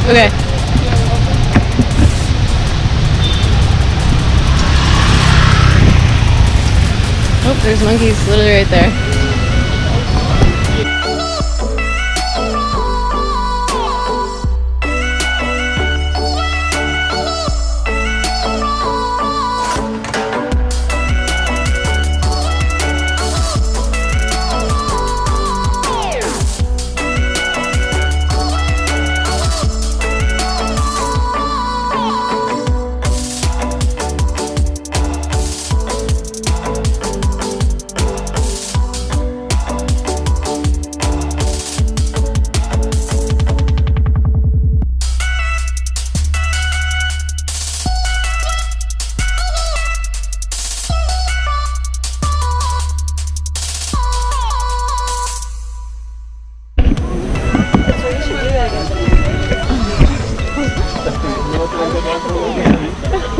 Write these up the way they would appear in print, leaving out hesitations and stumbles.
Okay. Oh, there's monkeys literally right there.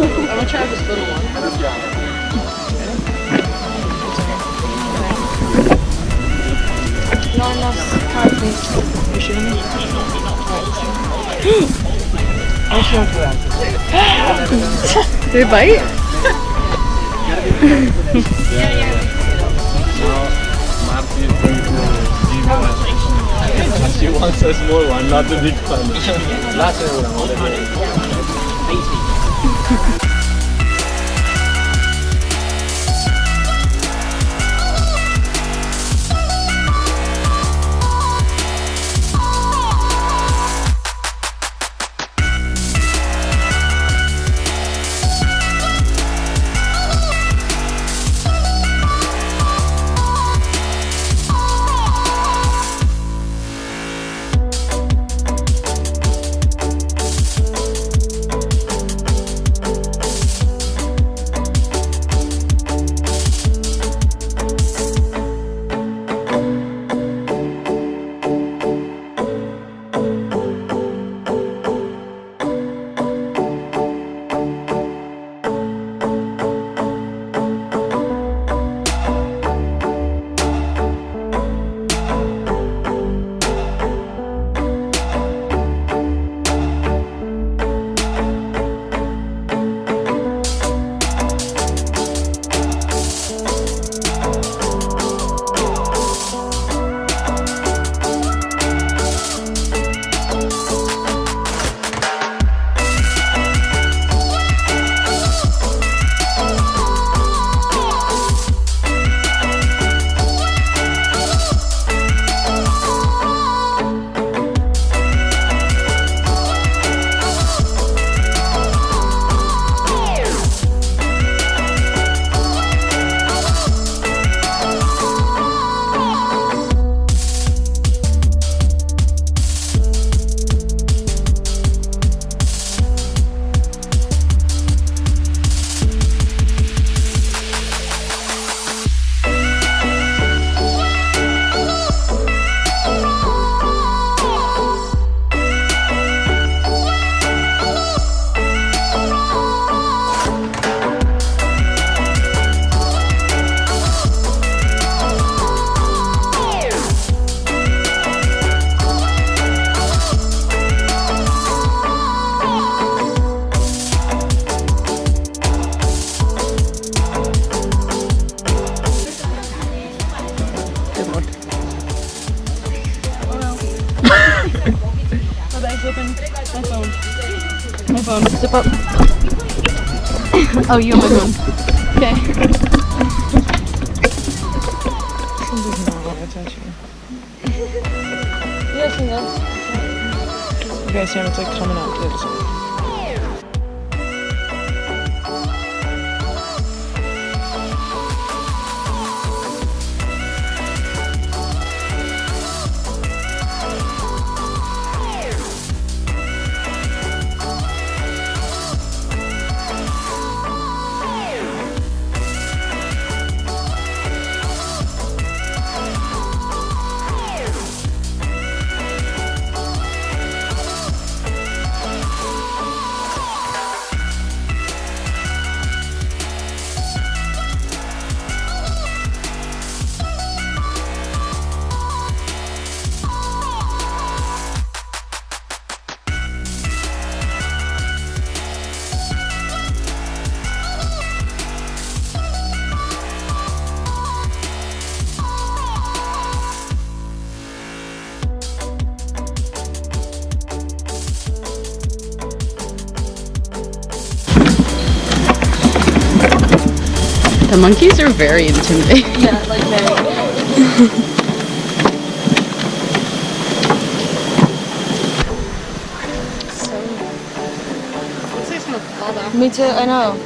I'm gonna try this little one. Not enough card, please. You shooting me? Did it bite? She wants a small one, not the big one. My phone. Zip up. Oh, you have my phone. Okay. This does not want to touch you. Yes, he does. Okay, Sam, it's like coming out to this one. The monkeys are very intimidating. Yeah, like very. Me too, I know.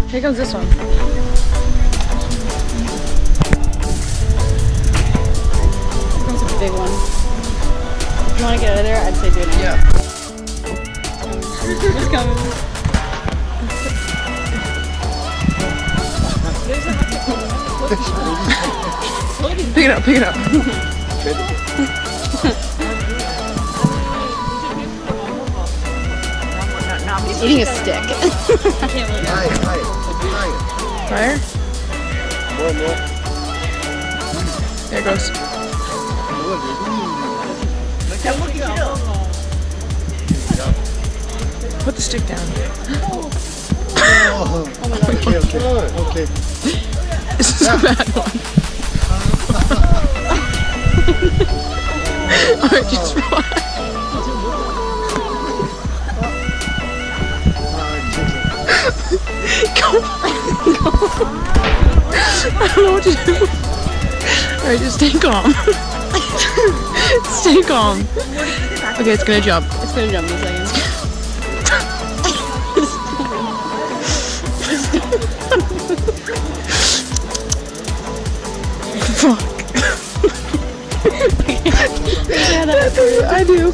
Here comes this one. Here comes a big one. If you want to get out of there, I'd say do it now. Yeah. It's coming. Pick it up, pick it up. He's eating a stick. Fire? There it goes. Put the stick down. Okay. This is a bad one. Alright, just relax. I don't know what to do. Alright, just stay calm. Stay calm. Okay, it's gonna jump. It's gonna jump in a second. Fuck. I do. I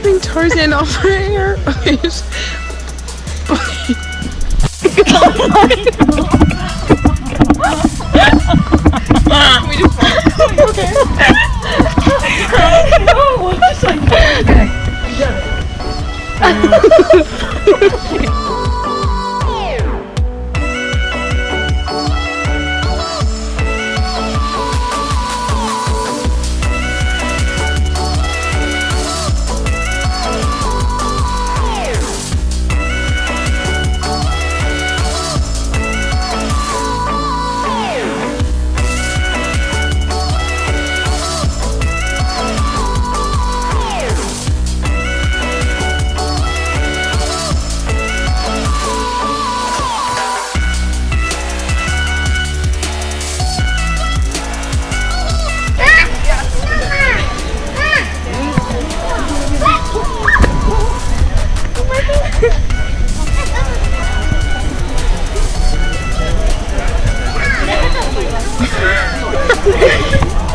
think Tarzan off her hair. Okay, just...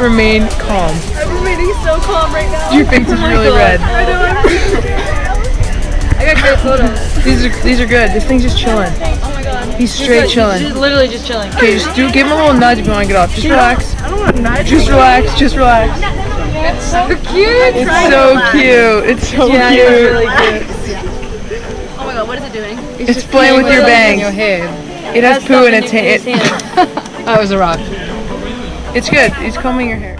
Remain calm. I'm remaining so calm right now. Your face is really red. I know. I got great photos. These are good. This thing's just chilling. Oh my god. He's straight chilling. He's literally just chilling. Okay, just give him a little nudge if you want to get off. Just relax. I don't want to nudge. Just relax. Just relax. It's so cute. It's so cute. It's so cute. Really cute. Oh my god, what is it doing? It's playing with your bangs. It has poo in its hand. That was a rock. It's good. It's combing your hair.